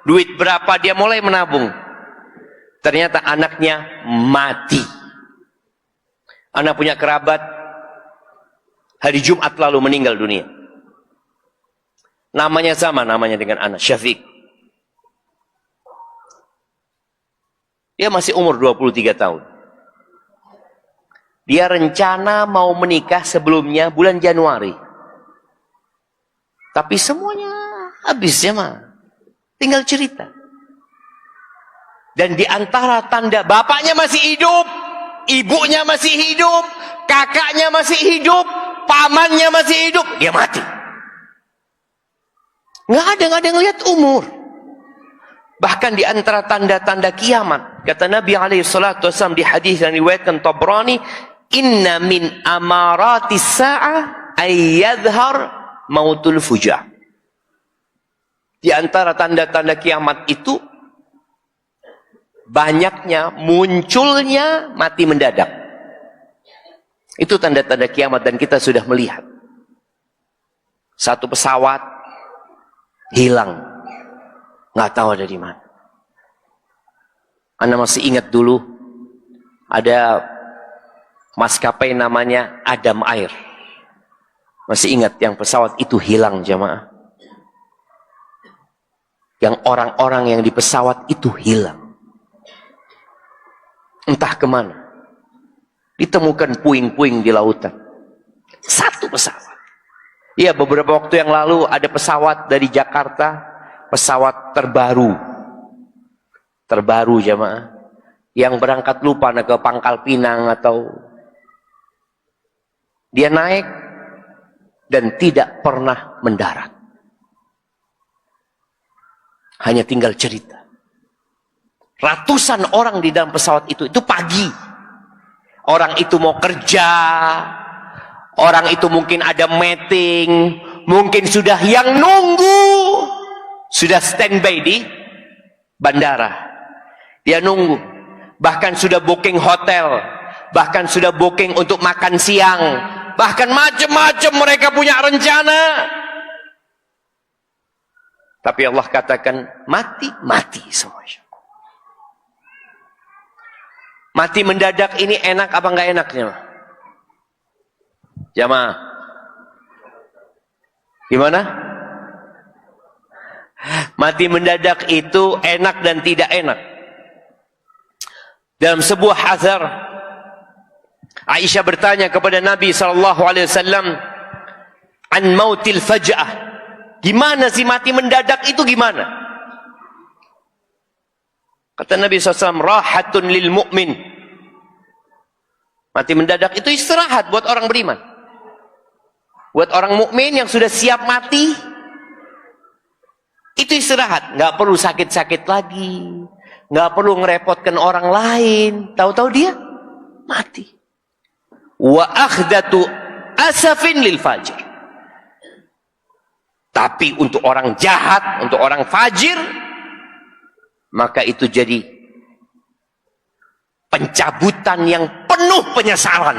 duit berapa, dia mulai menabung. Ternyata anaknya mati. Anak punya kerabat, hari Jumat lalu meninggal dunia. Namanya sama, namanya dengan anak, Syafiq. Dia masih umur 23 tahun. Dia rencana mau menikah sebelumnya bulan Januari. Tapi semuanya habis ya mah. Tinggal cerita. Dan di antara tanda bapaknya masih hidup, ibunya masih hidup, kakaknya masih hidup, pamannya masih hidup, dia mati. Nggak ada yang lihat umur. Bahkan di antara tanda-tanda kiamat, kata Nabi SAW di hadis yang diriwayatkan Tabrani, inna min amaratis sa'ah ayyadhhar mautul fujah. Di antara tanda-tanda kiamat itu banyaknya munculnya mati mendadak. Itu tanda-tanda kiamat dan kita sudah melihat. Satu pesawat hilang, nggak tahu ada di mana. Anda masih ingat dulu ada maskapai namanya Adam Air. Masih ingat yang pesawat itu hilang jamaah? Yang orang-orang yang di pesawat itu hilang. Entah kemana. Ditemukan puing-puing di lautan. Satu pesawat. Ya, beberapa waktu yang lalu ada pesawat dari Jakarta, pesawat terbaru jamaah, yang berangkat lupa ke Pangkal Pinang atau dia naik dan tidak pernah mendarat. Hanya tinggal cerita. Ratusan orang di dalam pesawat itu pagi. Orang itu mau kerja, orang itu mungkin ada meeting, mungkin sudah yang nunggu, sudah standby di bandara. Dia nunggu, bahkan sudah booking hotel, bahkan sudah booking untuk makan siang, bahkan macam-macam mereka punya rencana. Tapi Allah katakan, mati semua. Mati mendadak ini enak apa enggak enaknya? Jamaah. Gimana? Mati mendadak itu enak dan tidak enak. Dalam sebuah athar, Aisyah bertanya kepada Nabi SAW, an mautil faj'ah. Gimana sih mati mendadak itu gimana? Kata Nabi SAW, rahatun lil mu'min. Mati mendadak itu istirahat buat orang beriman. Buat orang mukmin yang sudah siap mati, itu istirahat. Nggak perlu sakit-sakit lagi. Nggak perlu ngerepotkan orang lain. Tahu-tahu dia mati. Wa akhdatu asafin lil fajir. Tapi untuk orang jahat, untuk orang fajir, maka itu jadi pencabutan yang penuh penyesalan.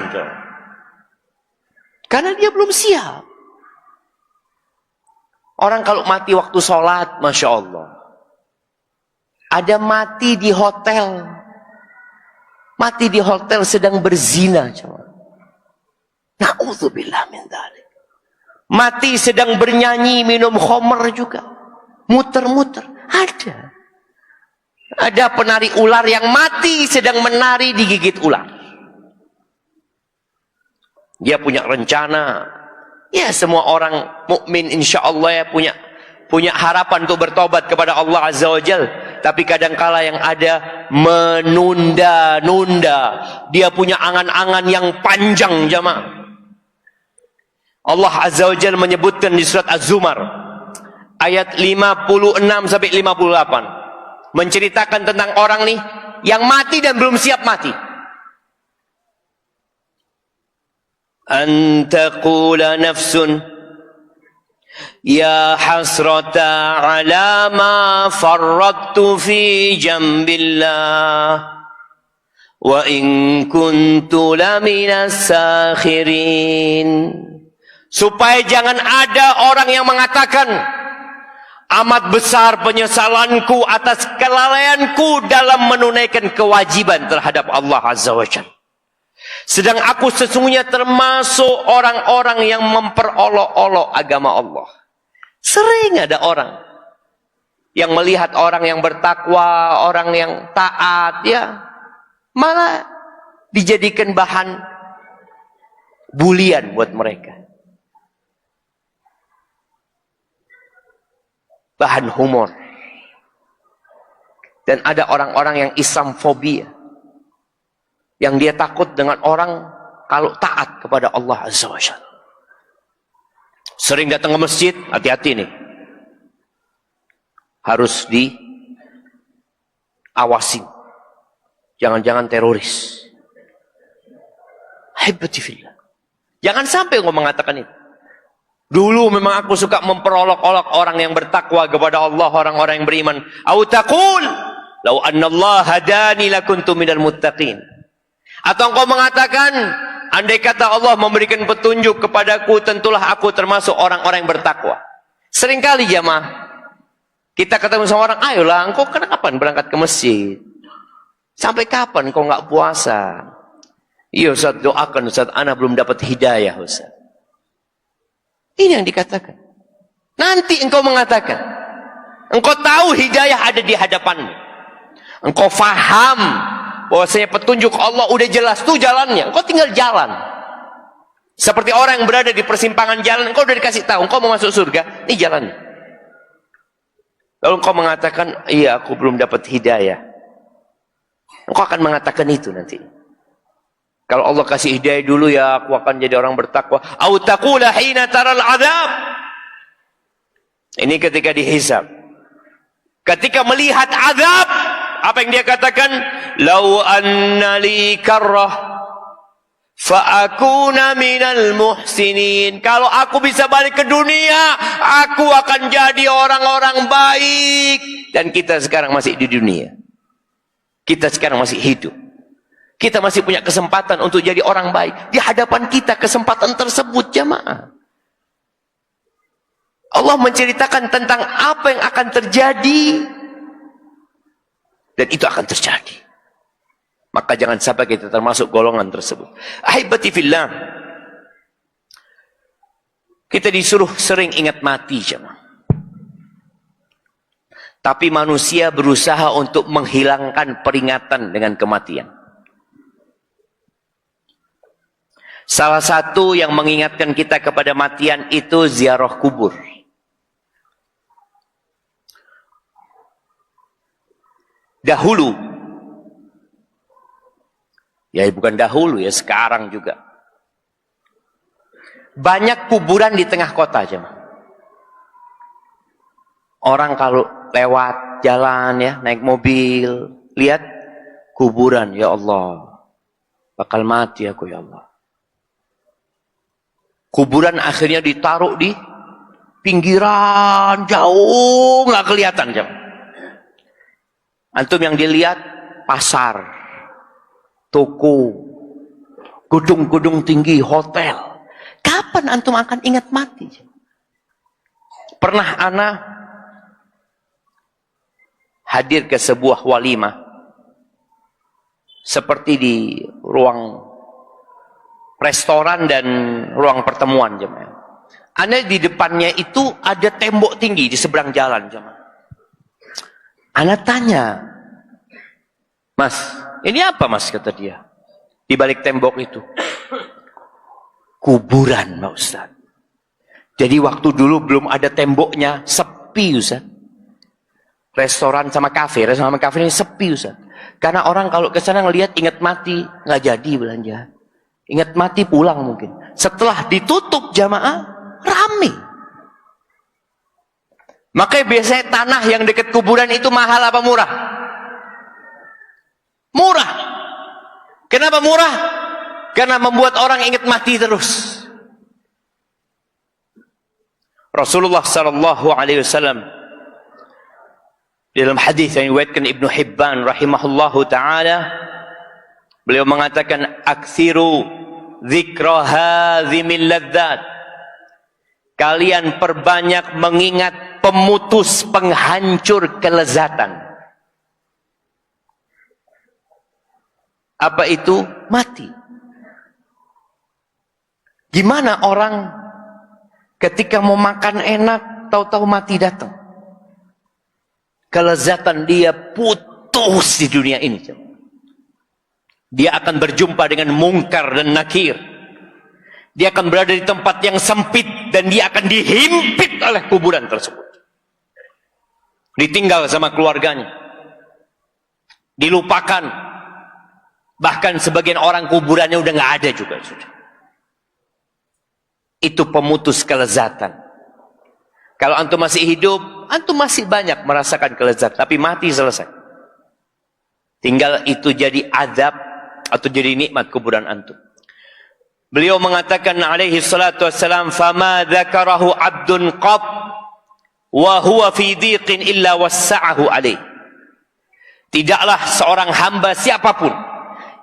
Karena dia belum siap. Orang kalau mati waktu sholat, Masya Allah. Ada mati di hotel. Mati di hotel sedang berzina. Na'udzubillah min dzalik. Mati sedang bernyanyi, minum khamr juga. Muter-muter. Ada. Ada penari ular yang mati sedang menari digigit ular. Dia punya rencana. Ya, semua orang mukmin insya Allah ya punya harapan untuk bertobat kepada Allah Azza wa Jal. Tapi kadangkala yang ada menunda-nunda. Dia punya angan-angan yang panjang, jamaah. Allah Azza wa Jal menyebutkan di surat Az-Zumar ayat 56 sampai 58. Menceritakan tentang orang nih yang mati dan belum siap mati. An taqula nafsun ya hasrata ala ma farrattu fi jambillah wa in kuntu laminas sakhirin. Supaya jangan ada orang yang mengatakan, amat besar penyesalanku atas kelalaianku dalam menunaikan kewajiban terhadap Allah Azza wa Jalla. Sedang aku sesungguhnya termasuk orang-orang yang memperolok-olok agama Allah. Sering ada orang yang melihat orang yang bertakwa, orang yang taat, ya malah dijadikan bahan bulian buat mereka. Bahan humor. Dan ada orang-orang yang Islamfobia. Yang dia takut dengan orang kalau taat kepada Allah Azza wa Jalla. Sering datang ke masjid, hati-hati nih. Harus diawasin. Jangan-jangan teroris. Haibati fillah. Jangan sampai engkau mengatakan itu. Dulu memang aku suka memperolok-olok orang yang bertakwa kepada Allah, orang-orang yang beriman. Au taqul, "Lau annallaha hadani lakuntu minal muttaqin." Atau engkau mengatakan, andai kata Allah memberikan petunjuk kepadaku, tentulah aku termasuk orang-orang yang bertakwa. Seringkali jamaah, kita ketemu sama orang, ayolah, engkau kapan berangkat ke masjid? Sampai kapan engkau nggak puasa? Iya Ustaz, doakan Ustaz, ana belum dapat hidayah Ustaz. Ini yang dikatakan. Nanti engkau mengatakan, engkau tahu hidayah ada di hadapanmu. Engkau faham bahwasanya petunjuk Allah udah jelas tuh jalannya. Engkau tinggal jalan. Seperti orang yang berada di persimpangan jalan, engkau udah dikasih tahu, engkau mau masuk surga, ini jalannya. Lalu engkau mengatakan, iya aku belum dapat hidayah. Engkau akan mengatakan itu nanti. Kalau Allah kasih hidayah dulu, ya aku akan jadi orang bertakwa. Au taqula hina taral azab. Ini ketika dihisab. Ketika melihat azab, apa yang dia katakan? Lau anna li karrah fa'akuna minal muhsinin. Kalau aku bisa balik ke dunia, aku akan jadi orang-orang baik. Dan kita sekarang masih di dunia. Kita sekarang masih hidup. Kita masih punya kesempatan untuk jadi orang baik. Di hadapan kita kesempatan tersebut, jamaah. Allah menceritakan tentang apa yang akan terjadi. Dan itu akan terjadi. Maka jangan sampai kita termasuk golongan tersebut. Ahibati fillah. Kita disuruh sering ingat mati, jemaah. Tapi manusia berusaha untuk menghilangkan peringatan dengan kematian. Salah satu yang mengingatkan kita kepada matian itu ziarah kubur. Dahulu, ya bukan dahulu ya, sekarang juga. Banyak kuburan di tengah kota, jemaah. Orang kalau lewat jalan ya, naik mobil, lihat kuburan, ya Allah, bakal mati aku ya Allah. Kuburan akhirnya ditaruh di pinggiran, jauh nggak kelihatan, jemaah. Antum yang dilihat pasar, toko, gedung-gedung tinggi, hotel. Kapan antum akan ingat mati? Pernah ana hadir ke sebuah walimah, seperti di ruang restoran dan ruang pertemuan, jemaah. Ana di depannya itu ada tembok tinggi di seberang jalan, jemaah. Ana tanya, Mas, ini apa Mas? Kata dia. Di balik tembok itu. Kuburan, Pak Ustaz. Jadi waktu dulu belum ada temboknya, sepi Ustaz. Restoran sama kafe ini sepi Ustaz. Karena orang kalau ke sana ngelihat ingat mati, nggak jadi belanja. Ingat mati pulang mungkin. Setelah ditutup jamaah, rame. Makanya biasanya tanah yang dekat kuburan itu mahal apa murah? Murah. Kenapa murah? Karena membuat orang ingat mati terus. Rasulullah sallallahu alaihi wasallam dalam hadis yang diriwayatkan Ibnu Hibban rahimahullahu taala, beliau mengatakan aktsiru dzikra hadzimil ladzat. Kalian perbanyak mengingat pemutus penghancur kelezatan. Apa itu? Mati. Gimana orang ketika mau makan enak, tahu-tahu mati datang. Kelezatan dia putus di dunia ini. Dia akan berjumpa dengan mungkar dan nakir. Dia akan berada di tempat yang sempit dan dia akan dihimpit oleh kuburan tersebut. Ditinggal sama keluarganya. Dilupakan. Bahkan sebagian orang kuburannya udah nggak ada juga. Itu pemutus kelezatan. Kalau antum masih hidup, antum masih banyak merasakan kelezatan. Tapi mati selesai. Tinggal itu jadi azab atau jadi nikmat kuburan antum. Beliau mengatakan alaihi salatu wassalam, fama dzakarahu 'abdun qab wa huwa fi dhiqin illa wassa'ahu alaih. Tidaklah seorang hamba siapapun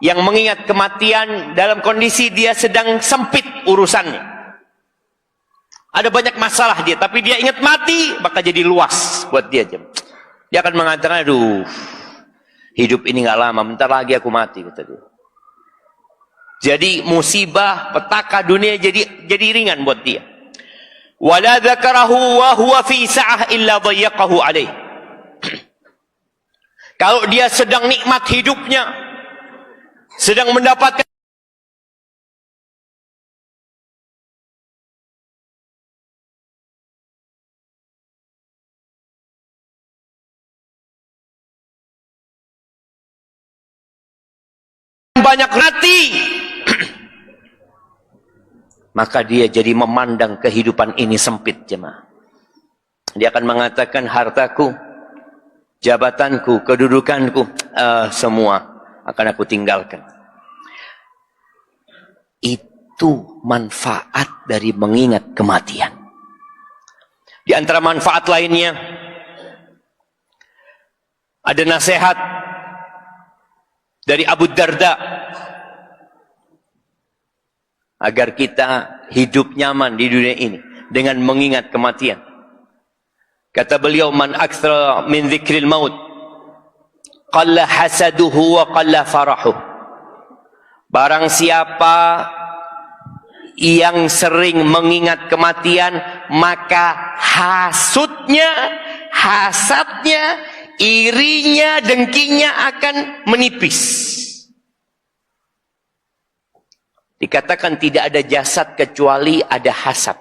yang mengingat kematian dalam kondisi dia sedang sempit urusannya. Ada banyak masalah dia, tapi dia ingat mati, maka jadi luas buat dia. Dia akan mengatakan, aduh, hidup ini nggak lama, bentar lagi aku mati, kata dia. Jadi musibah, petaka dunia jadi ringan buat dia. Wala dzakarahu wa huwa fi sa'ah illa dhayyaqahu alaih. Kalau dia sedang nikmat hidupnya, sedang mendapatkan banyak mati, maka dia jadi memandang kehidupan ini sempit, jemaah. Dia akan mengatakan hartaku, jabatanku, kedudukanku, semua akan aku tinggalkan. Itu manfaat dari mengingat kematian. Di antara manfaat lainnya, ada nasihat dari Abu Darda agar kita hidup nyaman di dunia ini dengan mengingat kematian. Kata beliau, man aktsara min dzikril maut qalla hasaduhu wa qalla farahu. Barang siapa yang sering mengingat kematian, maka hasudnya, hasadnya, irinya, dengkinya akan menipis. Dikatakan tidak ada jasad kecuali ada hasad.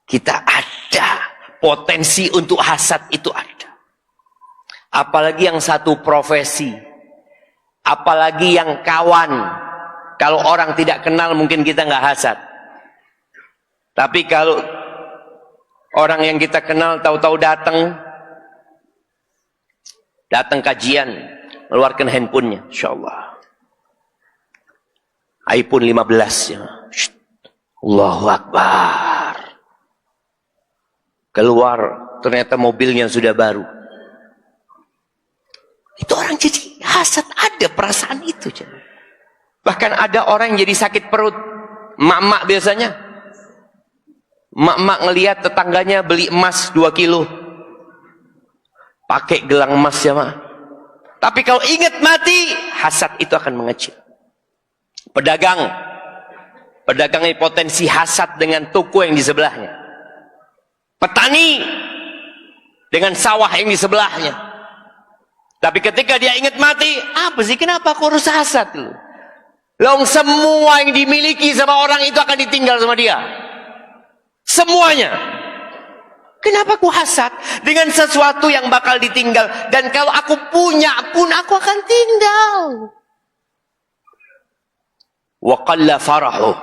Kita ada potensi untuk hasad, itu ada. Apalagi yang satu profesi, apalagi yang kawan. Kalau orang tidak kenal mungkin kita nggak hasad. Tapi kalau orang yang kita kenal tahu-tahu datang kajian, keluarkan handphonenya, insyaallah. iPhone 15 ya. Allahu Akbar. Keluar, ternyata mobilnya sudah baru. Itu orang jadi hasad, ada perasaan itu. Bahkan ada orang yang jadi sakit perut. Mak-mak biasanya. Mak-mak ngelihat tetangganya beli emas 2 kilo. Pakai gelang emas ya, Mak. Tapi kalau ingat mati, hasad itu akan mengecil. Pedagang ini potensi hasad dengan toko yang di sebelahnya. Petani dengan sawah yang di sebelahnya. Tapi ketika dia ingat mati, apa sih, kenapa aku harus hasad? Long semua yang dimiliki sama orang itu akan ditinggal sama dia. Semuanya. Kenapa aku hasad dengan sesuatu yang bakal ditinggal? Dan kalau aku punya pun aku akan tinggal. Wa qalla farahu.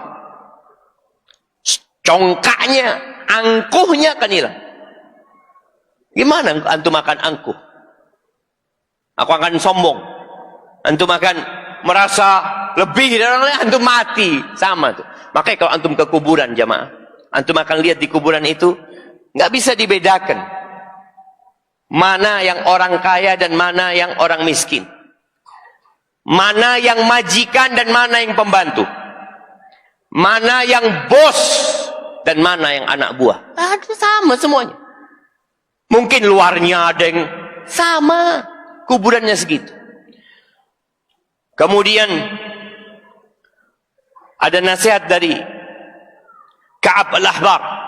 Congkaknya, angkuhnya akan hilang. Gimana antum makan angkuh? Aku akan sombong. Antum akan merasa lebih dari orang lain, antum mati. Sama tuh. Makanya kalau antum ke kuburan, jamaah, antum akan lihat di kuburan itu nggak bisa dibedakan mana yang orang kaya dan mana yang orang miskin, mana yang majikan dan mana yang pembantu, mana yang bos dan mana yang anak buah. Ada sama semuanya. Mungkin luarnya ada yang sama, kuburannya segitu. Kemudian ada nasihat dari Ka'ab al-Ahbar.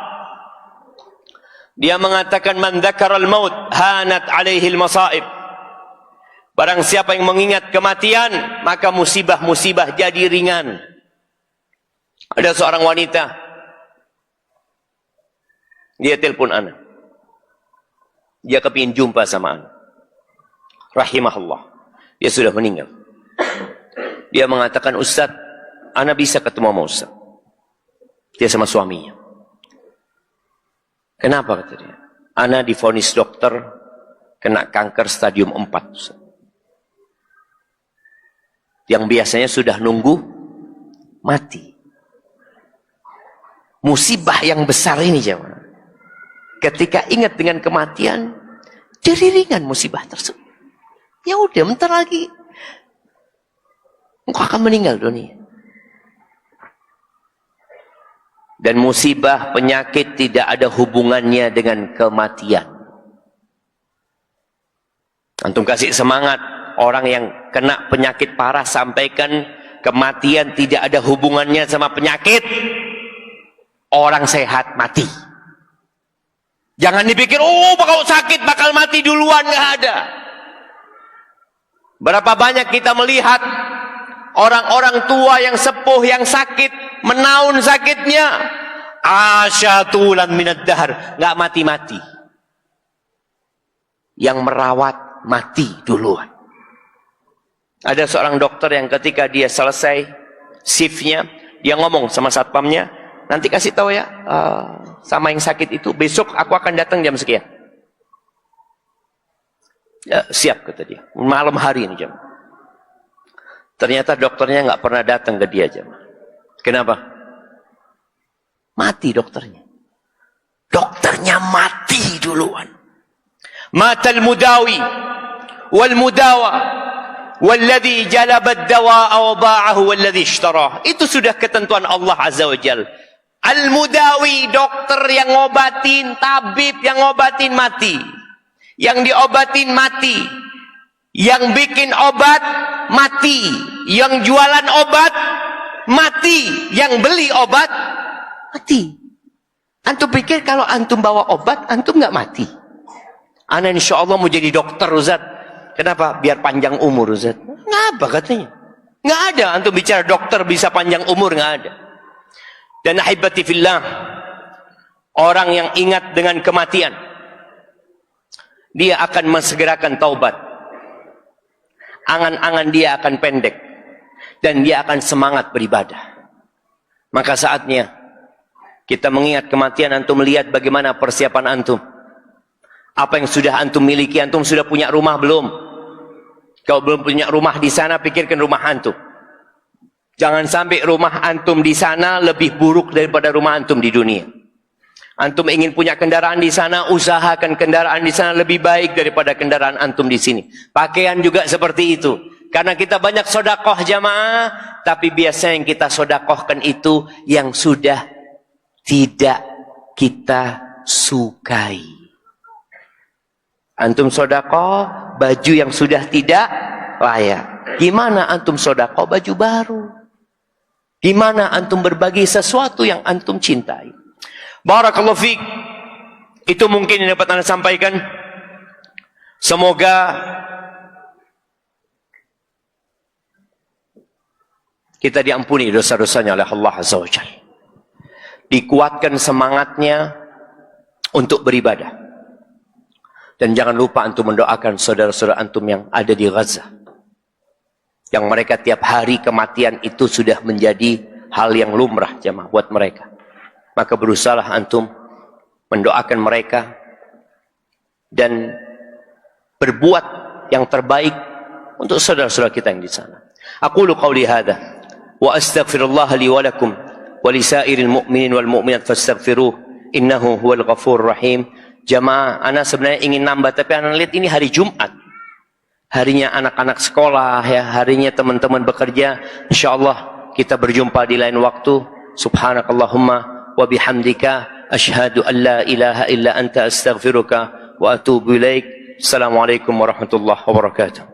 Dia mengatakan, man dzakara al-maut hanat alaihi al-masaib. Barang siapa yang mengingat kematian, maka musibah-musibah jadi ringan. Ada seorang wanita, dia telepon ana. Dia kepingin jumpa sama ana. Rahimahullah. Dia sudah meninggal. Dia mengatakan, Ustaz, ana bisa ketemu sama Ustaz. Dia sama suaminya. Kenapa, kata dia? Ana divonis dokter kena kanker stadium 4. Ustaz. Yang biasanya sudah nunggu mati. Musibah yang besar ini, jemaah. Ketika ingat dengan kematian, jadi ringan musibah tersebut. Ya udah, bentar lagi engkau akan meninggal dunia. Dan musibah, penyakit tidak ada hubungannya dengan kematian. Antum kasih semangat orang yang kena penyakit parah, sampaikan kematian tidak ada hubungannya sama penyakit. Orang sehat mati. Jangan dipikir, oh bakal sakit, bakal mati duluan, nggak ada. Berapa banyak kita melihat orang-orang tua yang sepuh yang sakit, menaun sakitnya, asyatulan minad dahar, nggak mati-mati. Yang merawat mati duluan. Ada seorang dokter yang ketika dia selesai shiftnya, dia ngomong sama satpamnya, nanti kasih tahu ya, sama yang sakit itu, besok aku akan datang jam sekian. Ya, siap kata dia, malam hari ini jam. Ternyata dokternya nggak pernah datang ke dia jam. Kenapa? Mati dokternya. Dokternya mati duluan. Matal mudawi wal mudawa walladhi jalabad dawa'a wa ba'ahu walladhi ishtarah. Itu sudah ketentuan Allah Azza wa Jalla. Al-mudawi, dokter yang ngobatin, tabib yang ngobatin mati. Yang diobatin mati. Yang bikin obat mati. Yang jualan obat mati. Yang beli obat mati. Antum pikir kalau antum bawa obat, antum nggak mati? Ana insya Allah mau jadi dokter, Ustaz. Kenapa? Biar panjang umur, Ustaz. Ngapa katanya? Nggak ada. Antum bicara dokter bisa panjang umur, nggak ada. Dan ahibati fillah, orang yang ingat dengan kematian, dia akan mensegerakan taubat. Angan-angan dia akan pendek. Dan dia akan semangat beribadah. Maka saatnya kita mengingat kematian, antum melihat bagaimana persiapan antum. Apa yang sudah antum miliki, antum sudah punya rumah belum? Kalau belum punya rumah di sana, pikirkan rumah antum. Jangan sampai rumah antum di sana lebih buruk daripada rumah antum di dunia. Antum ingin punya kendaraan di sana, usahakan kendaraan di sana lebih baik daripada kendaraan antum di sini. Pakaian juga seperti itu. Karena kita banyak sodakoh jamaah, tapi biasanya yang kita sodakohkan itu yang sudah tidak kita sukai. Antum sodakoh baju yang sudah tidak layak. Gimana antum sodakoh baju baru? Gimana antum berbagi sesuatu yang antum cintai? Barakallahu fiik. Itu mungkin yang dapat Anda sampaikan. Semoga kita diampuni dosa-dosanya oleh Allah Azza wa Jalla. Dikuatkan semangatnya untuk beribadah. Dan jangan lupa antum mendoakan saudara-saudara antum yang ada di Gaza. Yang mereka tiap hari kematian itu sudah menjadi hal yang lumrah jemaah buat mereka. Maka berusahalah antum mendoakan mereka dan berbuat yang terbaik untuk saudara-saudara kita yang di sana. Aqulu qawli hadha wa astaghfirullah li wa lakum wa li sairil mu'minin wal mu'minat fastaghfiruh innahu huwal ghafurur rahim. Jamaah, ana sebenarnya ingin nambah tapi ana lihat ini hari Jumat. Harinya anak-anak sekolah ya, harinya teman-teman bekerja. Insyaallah kita berjumpa di lain waktu. Subhanakallahumma wa bihamdika asyhadu an la ilaha illa anta astaghfiruka wa atubu ilaik. Assalamualaikum warahmatullahi wabarakatuh.